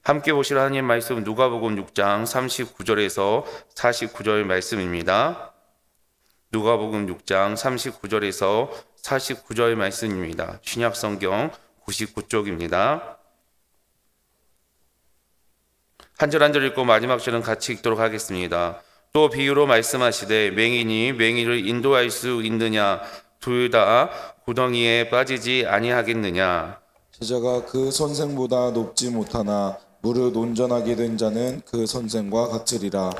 함께 보실 하나님 말씀 누가복음 6장 39절에서 49절 말씀입니다. 누가복음 6장 39절에서 49절 말씀입니다. 신약성경 99쪽입니다. 한 절 한 절 읽고 마지막 절은 같이 읽도록 하겠습니다. 또 비유로 말씀하시되 맹인이 맹인을 인도할 수 있느냐? 둘 다 구덩이에 빠지지 아니하겠느냐? 제자가 그 선생보다 높지 못하나 무릇 온전하게 된 자는 그 선생과 같으리라.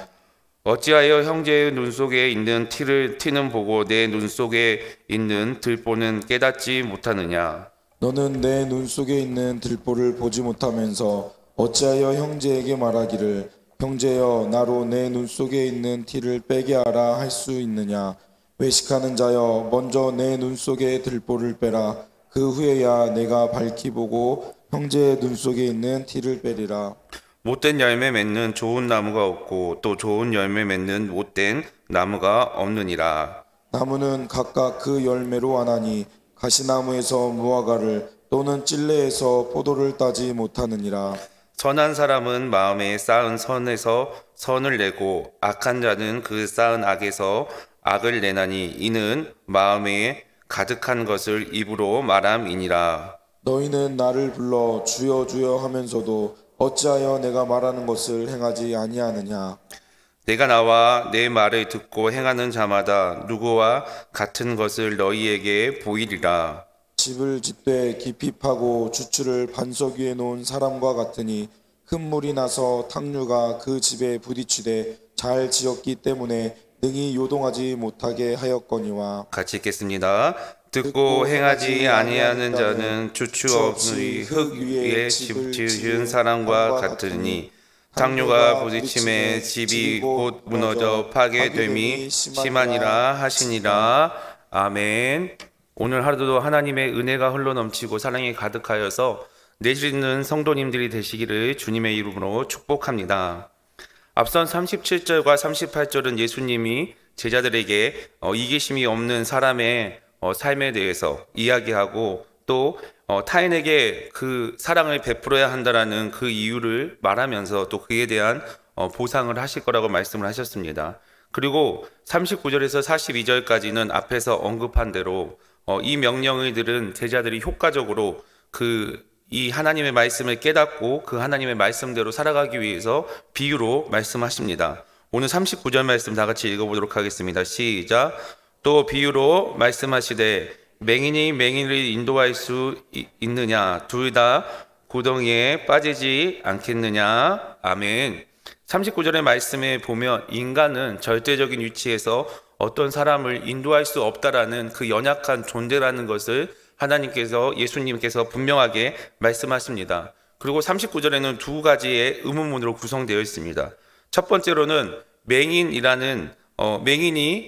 어찌하여 형제의 눈 속에 있는 티는 보고 내 눈 속에 있는 들보는 깨닫지 못하느냐? 너는 내 눈 속에 있는 들보를 보지 못하면서 어찌하여 형제에게 말하기를 형제여 나로 내 눈 속에 있는 티를 빼게 하라 할 수 있느냐? 외식하는 자여 먼저 내 눈 속에 들보를 빼라. 그 후에야 내가 밝히 보고 형제의 눈 속에 있는 티를 빼리라. 못된 열매 맺는 좋은 나무가 없고 또 좋은 열매 맺는 못된 나무가 없느니라. 나무는 각각 그 열매로 아나니 가시나무에서 무화과를 또는 찔레에서 포도를 따지 못하느니라. 선한 사람은 마음에 쌓은 선에서 선을 내고 악한 자는 그 쌓은 악에서 악을 내나니 이는 마음에 가득한 것을 입으로 말함이니라. 너희는 나를 불러 주여 주여 하면서도 어찌하여 내가 말하는 것을 행하지 아니하느냐? 내가 나와 내 말을 듣고 행하는 자마다 누구와 같은 것을 너희에게 보이리라. 집을 짓되 깊이 파고 주추를 반석 위에 놓은 사람과 같으니 큰 물이 나서 탕류가 그 집에 부딪히되 잘 지었기 때문에 능히 요동하지 못하게 하였거니와. 같이 읽겠습니다. 듣고 행하지 아니하는 자는 주추 없이 흙 위에 집 지은 사람과 같으니 탕류가 부딪힘에 집이 곧 무너져 파괴됨이 심하니라 하시니라. 아멘. 오늘 하루도 하나님의 은혜가 흘러넘치고 사랑이 가득하여서 내시는 성도님들이 되시기를 주님의 이름으로 축복합니다. 앞선 37절과 38절은 예수님이 제자들에게 이기심이 없는 사람의 삶에 대해서 이야기하고 또 타인에게 그 사랑을 베풀어야 한다라는 그 이유를 말하면서 또 그에 대한 보상을 하실 거라고 말씀을 하셨습니다. 그리고 39절에서 42절까지는 앞에서 언급한 대로 이 명령을 들은 제자들이 효과적으로 이 하나님의 말씀을 깨닫고 그 하나님의 말씀대로 살아가기 위해서 비유로 말씀하십니다. 오늘 39절 말씀 다 같이 읽어보도록 하겠습니다. 시작. 또 비유로 말씀하시되 맹인이 맹인을 인도할 수 있느냐? 둘 다 구덩이에 빠지지 않겠느냐? 아멘. 39절의 말씀에 보면 인간은 절대적인 위치에서 어떤 사람을 인도할 수 없다라는 그 연약한 존재라는 것을 하나님께서 예수님께서 분명하게 말씀하십니다. 그리고 39절에는 두 가지의 의문문으로 구성되어 있습니다. 첫 번째로는 맹인이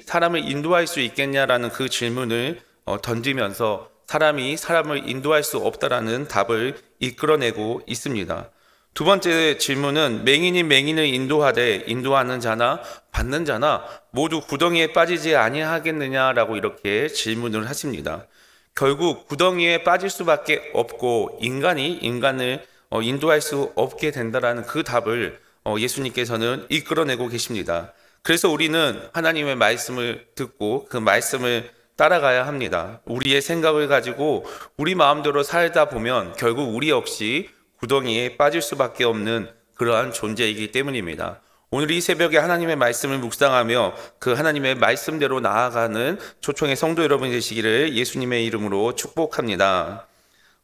사람을 인도할 수 있겠냐라는 그 질문을 던지면서 사람이 사람을 인도할 수 없다라는 답을 이끌어내고 있습니다. 두 번째 질문은 맹인이 맹인을 인도하되 인도하는 자나 받는 자나 모두 구덩이에 빠지지 아니하겠느냐라고 이렇게 질문을 하십니다. 결국 구덩이에 빠질 수밖에 없고 인간이 인간을 인도할 수 없게 된다라는 그 답을 예수님께서는 이끌어내고 계십니다. 그래서 우리는 하나님의 말씀을 듣고 그 말씀을 따라가야 합니다. 우리의 생각을 가지고 우리 마음대로 살다 보면 결국 우리 역시 구덩이에 빠질 수밖에 없는 그러한 존재이기 때문입니다. 오늘 이 새벽에 하나님의 말씀을 묵상하며 그 하나님의 말씀대로 나아가는 초청의 성도 여러분이 되시기를 예수님의 이름으로 축복합니다.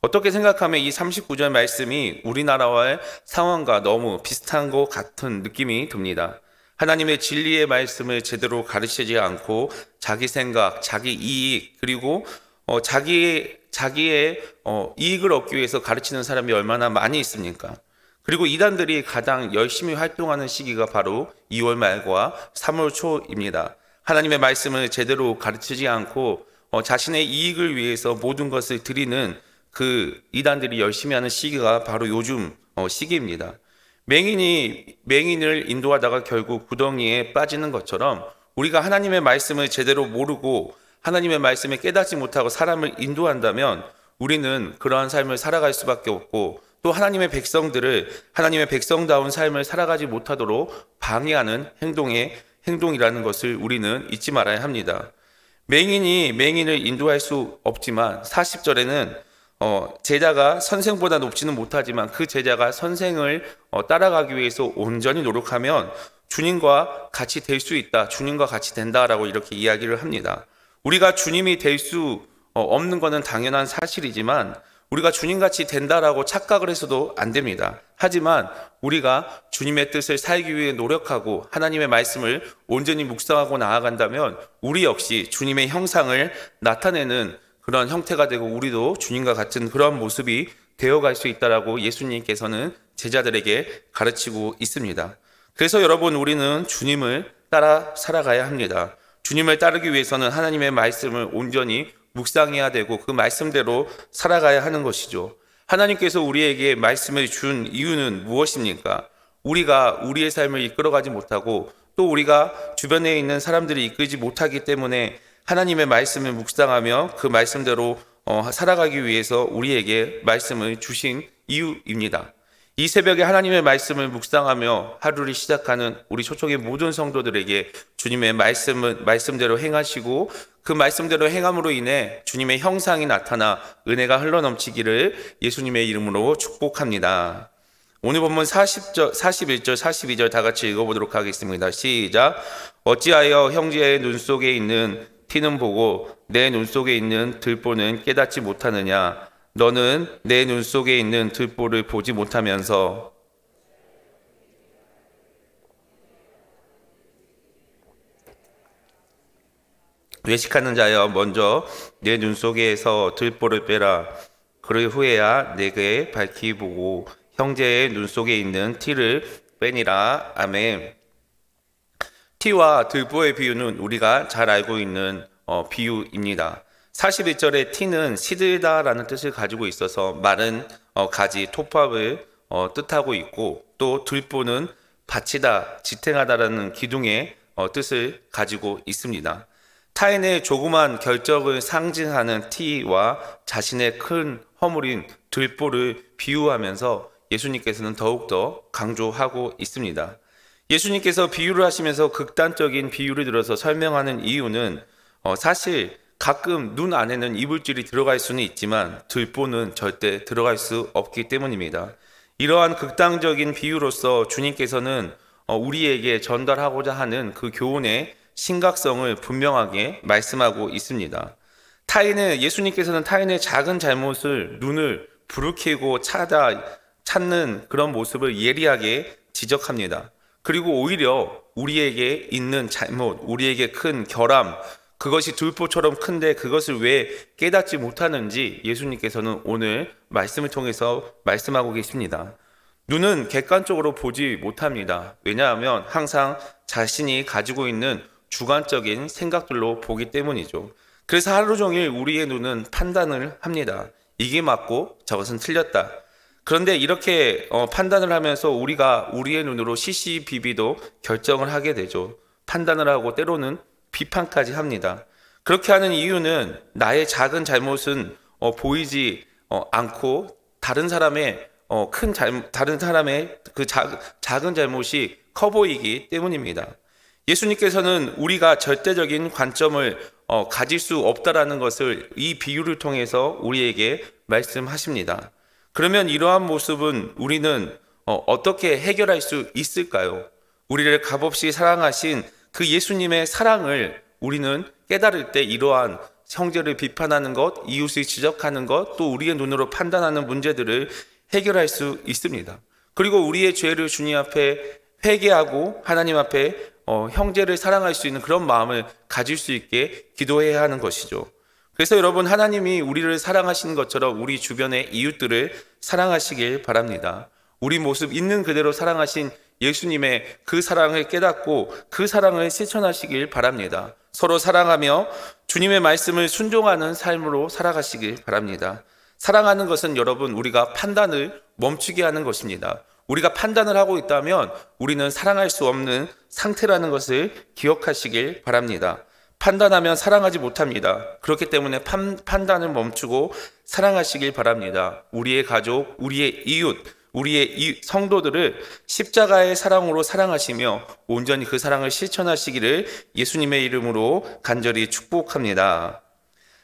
어떻게 생각하면 이 39절 말씀이 우리나라와의 상황과 너무 비슷한 것 같은 느낌이 듭니다. 하나님의 진리의 말씀을 제대로 가르치지 않고 자기 생각, 자기 이익 그리고 자기의 이익을 얻기 위해서 가르치는 사람이 얼마나 많이 있습니까? 그리고 이단들이 가장 열심히 활동하는 시기가 바로 2월 말과 3월 초입니다. 하나님의 말씀을 제대로 가르치지 않고 자신의 이익을 위해서 모든 것을 드리는 그 이단들이 열심히 하는 시기가 바로 요즘 시기입니다. 맹인을 인도하다가 결국 구덩이에 빠지는 것처럼 우리가 하나님의 말씀을 제대로 모르고 하나님의 말씀에 깨닫지 못하고 사람을 인도한다면 우리는 그러한 삶을 살아갈 수밖에 없고 또 하나님의 백성들을 하나님의 백성다운 삶을 살아가지 못하도록 방해하는 행동이라는 것을 우리는 잊지 말아야 합니다. 맹인이 맹인을 인도할 수 없지만 40절에는 제자가 선생보다 높지는 못하지만 그 제자가 선생을 따라가기 위해서 온전히 노력하면 주님과 같이 될 수 있다, 주님과 같이 된다라고 이렇게 이야기를 합니다. 우리가 주님이 될 수 없는 것은 당연한 사실이지만 우리가 주님같이 된다라고 착각을 해서도 안 됩니다. 하지만 우리가 주님의 뜻을 살기 위해 노력하고 하나님의 말씀을 온전히 묵상하고 나아간다면 우리 역시 주님의 형상을 나타내는 그런 형태가 되고 우리도 주님과 같은 그런 모습이 되어갈 수 있다라고 예수님께서는 제자들에게 가르치고 있습니다. 그래서 여러분, 우리는 주님을 따라 살아가야 합니다. 주님을 따르기 위해서는 하나님의 말씀을 온전히 묵상해야 되고 그 말씀대로 살아가야 하는 것이죠. 하나님께서 우리에게 말씀을 준 이유는 무엇입니까? 우리가 우리의 삶을 이끌어가지 못하고 또 우리가 주변에 있는 사람들이 이끌지 못하기 때문에 하나님의 말씀을 묵상하며 그 말씀대로 살아가기 위해서 우리에게 말씀을 주신 이유입니다. 이 새벽에 하나님의 말씀을 묵상하며 하루를 시작하는 우리 초청의 모든 성도들에게 주님의 말씀대로 행하시고 그 말씀대로 행함으로 인해 주님의 형상이 나타나 은혜가 흘러넘치기를 예수님의 이름으로 축복합니다. 오늘 본문 40절, 41절, 42절 다 같이 읽어보도록 하겠습니다. 시작. 어찌하여 형제의 눈 속에 있는 티는 보고 내 눈 속에 있는 들보는 깨닫지 못하느냐? 너는 내 눈 속에 있는 들보를 보지 못하면서 외식하는 자여, 먼저 내 눈 속에서 들보를 빼라. 그럴 후에야 내게 밝히 보고 형제의 눈 속에 있는 티를 빼니라. 아멘. 티와 들보의 비유는 우리가 잘 알고 있는 비유입니다. 41절의 티는 시들다라는 뜻을 가지고 있어서 마른 가지, 톱밥을 뜻하고 있고 또 들보는 받치다, 지탱하다라는 기둥의 뜻을 가지고 있습니다. 타인의 조그만 결적을 상징하는 티와 자신의 큰 허물인 들보를 비유하면서 예수님께서는 더욱더 강조하고 있습니다. 예수님께서 비유를 하시면서 극단적인 비유를 들어서 설명하는 이유는 사실 가끔 눈 안에는 이물질이 들어갈 수는 있지만 들보는 절대 들어갈 수 없기 때문입니다. 이러한 극단적인 비유로서 주님께서는 우리에게 전달하고자 하는 그 교훈의 심각성을 분명하게 말씀하고 있습니다. 예수님께서는 타인의 작은 잘못을 눈을 부르키고 찾는 그런 모습을 예리하게 지적합니다. 그리고 오히려 우리에게 있는 잘못, 우리에게 큰 결함, 그것이 들보처럼 큰데 그것을 왜 깨닫지 못하는지 예수님께서는 오늘 말씀을 통해서 말씀하고 계십니다. 눈은 객관적으로 보지 못합니다. 왜냐하면 항상 자신이 가지고 있는 주관적인 생각들로 보기 때문이죠. 그래서 하루 종일 우리의 눈은 판단을 합니다. 이게 맞고 저것은 틀렸다. 그런데 이렇게 판단을 하면서 우리가 우리의 눈으로 시시비비도 결정을 하게 되죠. 판단을 하고 때로는 비판까지 합니다. 그렇게 하는 이유는 나의 작은 잘못은 보이지 않고 다른 사람의 그 작은 잘못이 커 보이기 때문입니다. 예수님께서는 우리가 절대적인 관점을 가질 수 없다라는 것을 이 비유를 통해서 우리에게 말씀하십니다. 그러면 이러한 모습은 우리는 어떻게 해결할 수 있을까요? 우리를 값없이 사랑하신 그 예수님의 사랑을 우리는 깨달을 때 이러한 형제를 비판하는 것, 이웃을 지적하는 것, 또 우리의 눈으로 판단하는 문제들을 해결할 수 있습니다. 그리고 우리의 죄를 주님 앞에 회개하고 하나님 앞에 형제를 사랑할 수 있는 그런 마음을 가질 수 있게 기도해야 하는 것이죠. 그래서 여러분, 하나님이 우리를 사랑하시는 것처럼 우리 주변의 이웃들을 사랑하시길 바랍니다. 우리 모습 있는 그대로 사랑하신 예수님의 그 사랑을 깨닫고 그 사랑을 실천하시길 바랍니다. 서로 사랑하며 주님의 말씀을 순종하는 삶으로 살아가시길 바랍니다. 사랑하는 것은 여러분, 우리가 판단을 멈추게 하는 것입니다. 우리가 판단을 하고 있다면 우리는 사랑할 수 없는 상태라는 것을 기억하시길 바랍니다. 판단하면 사랑하지 못합니다. 그렇기 때문에 판단을 멈추고 사랑하시길 바랍니다. 우리의 가족, 우리의 이웃, 우리의 성도들을 십자가의 사랑으로 사랑하시며 온전히 그 사랑을 실천하시기를 예수님의 이름으로 간절히 축복합니다.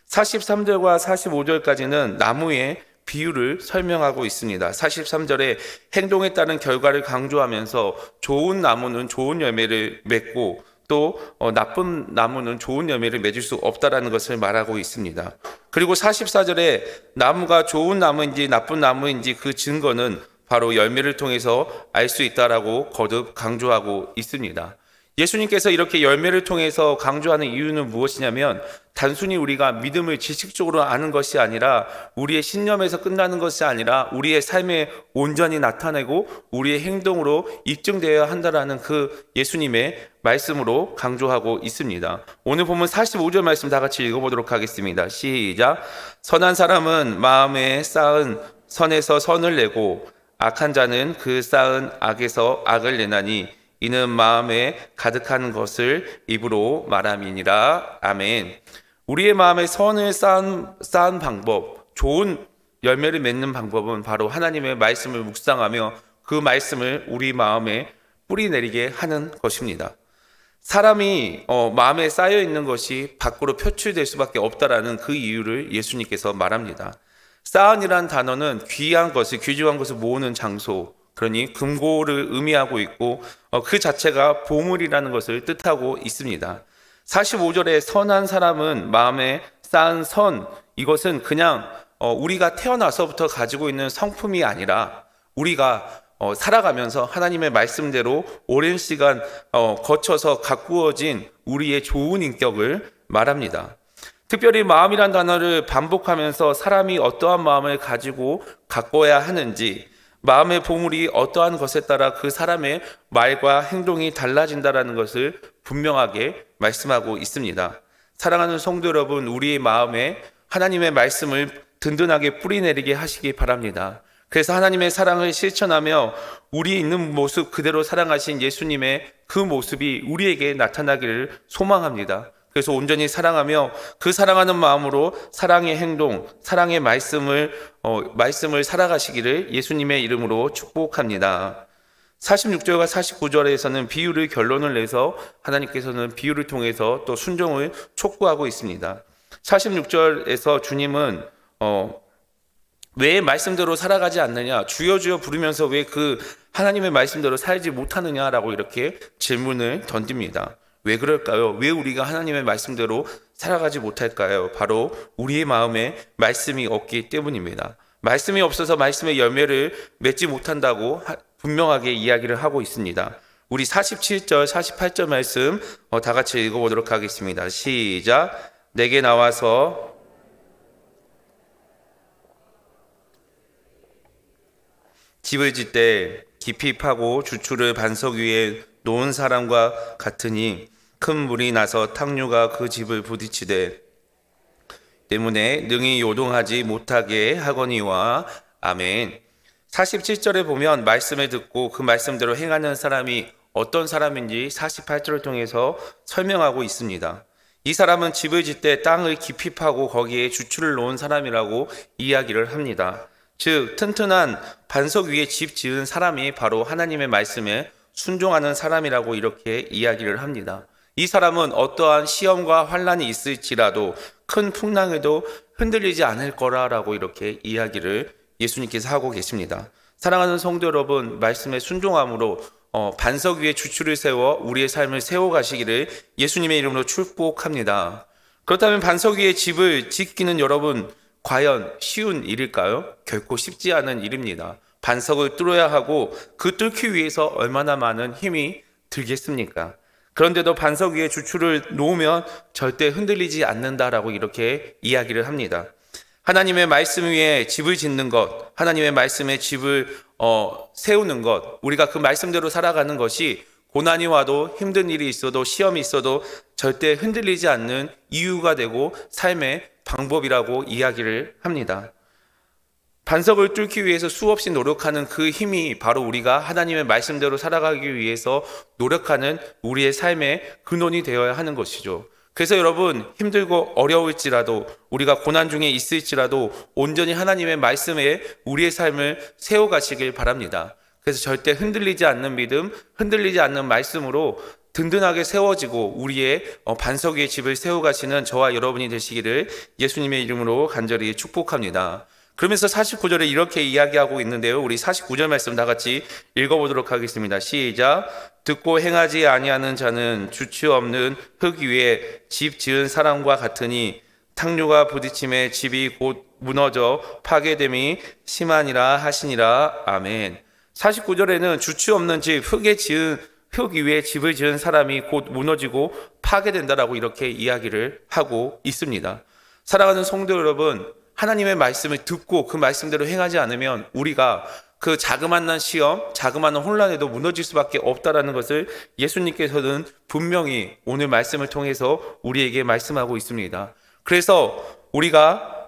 43절과 45절까지는 나무의 비유를 설명하고 있습니다. 43절에 행동에 따른 결과를 강조하면서 좋은 나무는 좋은 열매를 맺고 또 나쁜 나무는 좋은 열매를 맺을 수 없다라는 것을 말하고 있습니다. 그리고 44절에 나무가 좋은 나무인지 나쁜 나무인지 그 증거는 바로 열매를 통해서 알 수 있다라고 거듭 강조하고 있습니다. 예수님께서 이렇게 열매를 통해서 강조하는 이유는 무엇이냐면 단순히 우리가 믿음을 지식적으로 아는 것이 아니라 우리의 신념에서 끝나는 것이 아니라 우리의 삶에 온전히 나타내고 우리의 행동으로 입증되어야 한다라는 그 예수님의 말씀으로 강조하고 있습니다. 오늘 보면 45절 말씀 다 같이 읽어보도록 하겠습니다. 시작. 선한 사람은 마음에 쌓은 선에서 선을 내고 악한 자는 그 쌓은 악에서 악을 내나니 이는 마음에 가득한 것을 입으로 말함이니라. 아멘. 우리의 마음에 선을 쌓은 방법, 좋은 열매를 맺는 방법은 바로 하나님의 말씀을 묵상하며 그 말씀을 우리 마음에 뿌리내리게 하는 것입니다. 사람이 마음에 쌓여 있는 것이 밖으로 표출될 수밖에 없다라는 그 이유를 예수님께서 말합니다. 쌓은이란 단어는 귀한 것을, 귀중한 것을 모으는 장소, 그러니 금고를 의미하고 있고 그 자체가 보물이라는 것을 뜻하고 있습니다. 45절에 선한 사람은 마음에 쌓은 선, 이것은 그냥 우리가 태어나서부터 가지고 있는 성품이 아니라 우리가 살아가면서 하나님의 말씀대로 오랜 시간 거쳐서 가꾸어진 우리의 좋은 인격을 말합니다. 특별히 마음이란 단어를 반복하면서 사람이 어떠한 마음을 가지고 가꿔야 하는지, 마음의 보물이 어떠한 것에 따라 그 사람의 말과 행동이 달라진다는 것을 분명하게 말씀하고 있습니다. 사랑하는 성도 여러분, 우리의 마음에 하나님의 말씀을 든든하게 뿌리내리게 하시기 바랍니다. 그래서 하나님의 사랑을 실천하며 우리 있는 모습 그대로 사랑하신 예수님의 그 모습이 우리에게 나타나기를 소망합니다. 그래서 온전히 사랑하며 그 사랑하는 마음으로 사랑의 행동, 사랑의 말씀을 살아가시기를 예수님의 이름으로 축복합니다. 46절과 49절에서는 비유를 결론을 내서 하나님께서는 비유를 통해서 또 순종을 촉구하고 있습니다. 46절에서 주님은 왜 말씀대로 살아가지 않느냐, 주여 주여 부르면서 왜 그 하나님의 말씀대로 살지 못하느냐라고 이렇게 질문을 던집니다. 왜 그럴까요? 왜 우리가 하나님의 말씀대로 살아가지 못할까요? 바로 우리의 마음에 말씀이 없기 때문입니다. 말씀이 없어서 말씀의 열매를 맺지 못한다고 분명하게 이야기를 하고 있습니다. 우리 47절, 48절 말씀 다 같이 읽어보도록 하겠습니다. 시작. 내게 나와서 집을 짓되 깊이 파고 주추를 반석 위에 놓은 사람과 같으니 큰 물이 나서 탕류가 그 집을 부딪히되 때문에 능히 요동하지 못하게 하거니와. 아멘. 47절에 보면 말씀을 듣고 그 말씀대로 행하는 사람이 어떤 사람인지 48절을 통해서 설명하고 있습니다. 이 사람은 집을 짓되 땅을 깊이 파고 거기에 주추를 놓은 사람이라고 이야기를 합니다. 즉 튼튼한 반석 위에 집 지은 사람이 바로 하나님의 말씀에 순종하는 사람이라고 이렇게 이야기를 합니다. 이 사람은 어떠한 시험과 환란이 있을지라도 큰 풍랑에도 흔들리지 않을 거라고 이렇게 이야기를 예수님께서 하고 계십니다. 사랑하는 성도 여러분, 말씀에 순종함으로 반석 위에 주추를 세워 우리의 삶을 세워가시기를 예수님의 이름으로 축복합니다. 그렇다면 반석 위에 집을 짓기는 여러분 과연 쉬운 일일까요? 결코 쉽지 않은 일입니다. 반석을 뚫어야 하고 그 뚫기 위해서 얼마나 많은 힘이 들겠습니까? 그런데도 반석 위에 주추를 놓으면 절대 흔들리지 않는다라고 이렇게 이야기를 합니다. 하나님의 말씀 위에 집을 짓는 것, 하나님의 말씀에 집을 세우는 것, 우리가 그 말씀대로 살아가는 것이 고난이 와도 힘든 일이 있어도 시험이 있어도 절대 흔들리지 않는 이유가 되고 삶의 방법이라고 이야기를 합니다. 반석을 뚫기 위해서 수없이 노력하는 그 힘이 바로 우리가 하나님의 말씀대로 살아가기 위해서 노력하는 우리의 삶의 근원이 되어야 하는 것이죠. 그래서 여러분, 힘들고 어려울지라도, 우리가 고난 중에 있을지라도 온전히 하나님의 말씀에 우리의 삶을 세워가시길 바랍니다. 그래서 절대 흔들리지 않는 믿음, 흔들리지 않는 말씀으로 든든하게 세워지고 우리의 반석 위에 집을 세워가시는 저와 여러분이 되시기를 예수님의 이름으로 간절히 축복합니다. 그러면서 49절에 이렇게 이야기하고 있는데요, 우리 49절 말씀 다 같이 읽어보도록 하겠습니다. 시작. 듣고 행하지 아니하는 자는 주체 없는 흙 위에 집 지은 사람과 같으니 탕류가 부딪힘에 집이 곧 무너져 파괴됨이 심하니라 하시니라. 아멘. 49절에는 주체 없는 집, 흙 위에 집을 지은 사람이 곧 무너지고 파괴된다라고 이렇게 이야기를 하고 있습니다. 사랑하는 성도 여러분, 하나님의 말씀을 듣고 그 말씀대로 행하지 않으면 우리가 그 자그마한 시험, 자그마한 혼란에도 무너질 수밖에 없다라는 것을 예수님께서는 분명히 오늘 말씀을 통해서 우리에게 말씀하고 있습니다. 그래서 우리가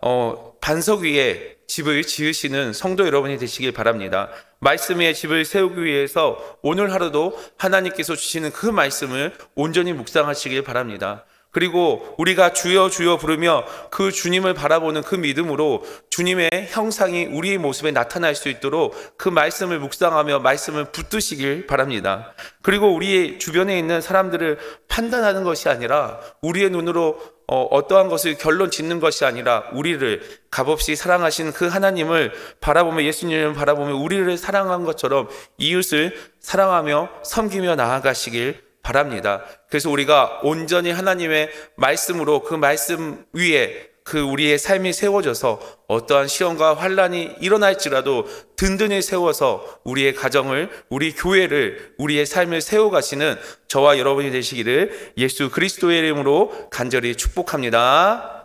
반석 위에 집을 지으시는 성도 여러분이 되시길 바랍니다. 말씀 위에 집을 세우기 위해서 오늘 하루도 하나님께서 주시는 그 말씀을 온전히 묵상하시길 바랍니다. 그리고 우리가 주여 주여 부르며 그 주님을 바라보는 그 믿음으로 주님의 형상이 우리의 모습에 나타날 수 있도록 그 말씀을 묵상하며 말씀을 붙드시길 바랍니다. 그리고 우리의 주변에 있는 사람들을 판단하는 것이 아니라 우리의 눈으로 어떠한 것을 결론 짓는 것이 아니라 우리를 값없이 사랑하신 그 하나님을 바라보며, 예수님을 바라보며 우리를 사랑한 것처럼 이웃을 사랑하며 섬기며 나아가시길 바랍니다. 그래서 우리가 온전히 하나님의 말씀으로 그 말씀 위에 그 우리의 삶이 세워져서 어떠한 시험과 환란이 일어날지라도 든든히 세워서 우리의 가정을, 우리 교회를, 우리의 삶을 세워가시는 저와 여러분이 되시기를 예수 그리스도의 이름으로 간절히 축복합니다.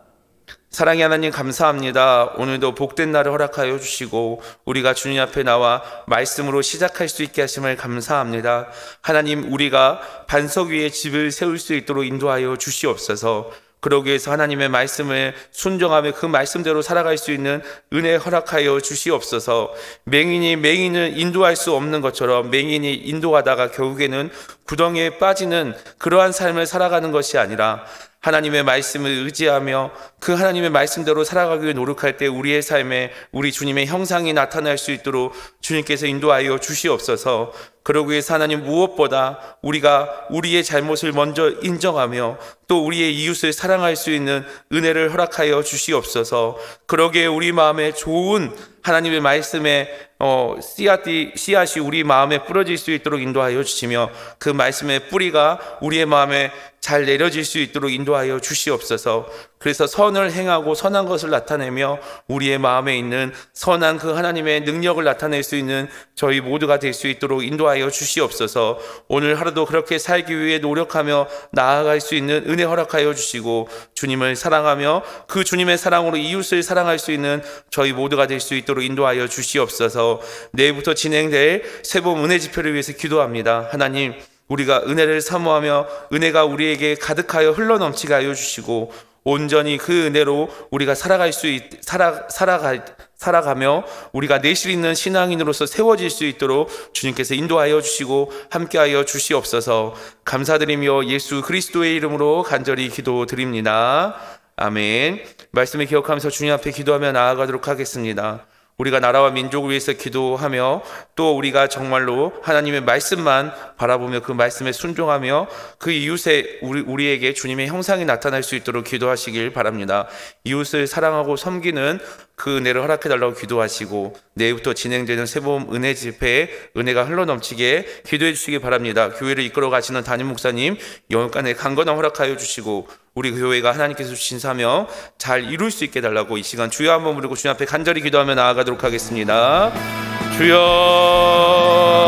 사랑의 하나님 감사합니다. 오늘도 복된 날을 허락하여 주시고 우리가 주님 앞에 나와 말씀으로 시작할 수 있게 하심을 감사합니다. 하나님, 우리가 반석 위에 집을 세울 수 있도록 인도하여 주시옵소서. 그러기 위해서 하나님의 말씀을 순종하며 그 말씀대로 살아갈 수 있는 은혜 허락하여 주시옵소서. 맹인이 맹인을 인도할 수 없는 것처럼 맹인이 인도하다가 결국에는 구덩이에 빠지는 그러한 삶을 살아가는 것이 아니라 하나님의 말씀을 의지하며 그 하나님의 말씀대로 살아가기 위해 노력할 때 우리의 삶에 우리 주님의 형상이 나타날 수 있도록 주님께서 인도하여 주시옵소서. 그러기 위해서 하나님, 무엇보다 우리가 우리의 잘못을 먼저 인정하며 또 우리의 이웃을 사랑할 수 있는 은혜를 허락하여 주시옵소서. 그러기에 우리 마음에 좋은 하나님의 말씀에 씨앗이 우리 마음에 뿌려질 수 있도록 인도하여 주시며 그 말씀의 뿌리가 우리의 마음에 잘 내려질 수 있도록 인도하여 주시옵소서. 그래서 선을 행하고 선한 것을 나타내며 우리의 마음에 있는 선한 그 하나님의 능력을 나타낼 수 있는 저희 모두가 될 수 있도록 인도하여 주시옵소서. 오늘 하루도 그렇게 살기 위해 노력하며 나아갈 수 있는 은혜 허락하여 주시고 주님을 사랑하며 그 주님의 사랑으로 이웃을 사랑할 수 있는 저희 모두가 될 수 있도록 인도하여 주시옵소서. 내일부터 진행될 새봄 은혜 집회를 위해서 기도합니다. 하나님, 우리가 은혜를 사모하며 은혜가 우리에게 가득하여 흘러넘치게 하여 주시고 온전히 그 은혜로 우리가 살아가며 우리가 내실 있는 신앙인으로서 세워질 수 있도록 주님께서 인도하여 주시고 함께하여 주시옵소서. 감사드리며 예수 그리스도의 이름으로 간절히 기도드립니다. 아멘. 말씀을 기억하면서 주님 앞에 기도하며 나아가도록 하겠습니다. 우리가 나라와 민족을 위해서 기도하며 또 우리가 정말로 하나님의 말씀만 바라보며 그 말씀에 순종하며 그 이웃에 우리에게 주님의 형상이 나타날 수 있도록 기도하시길 바랍니다. 이웃을 사랑하고 섬기는 그 은혜를 허락해달라고 기도하시고 내일부터 진행되는 새봄 은혜 집회에 은혜가 흘러넘치게 기도해 주시기 바랍니다. 교회를 이끌어 가시는 담임 목사님 영육간의 강건함 허락하여 주시고 우리 교회가 하나님께서 주신 사명 잘 이룰 수 있게 해달라고 이 시간 주여 한번 부르고 주님 앞에 간절히 기도하며 나아가도록 하겠습니다. 주여.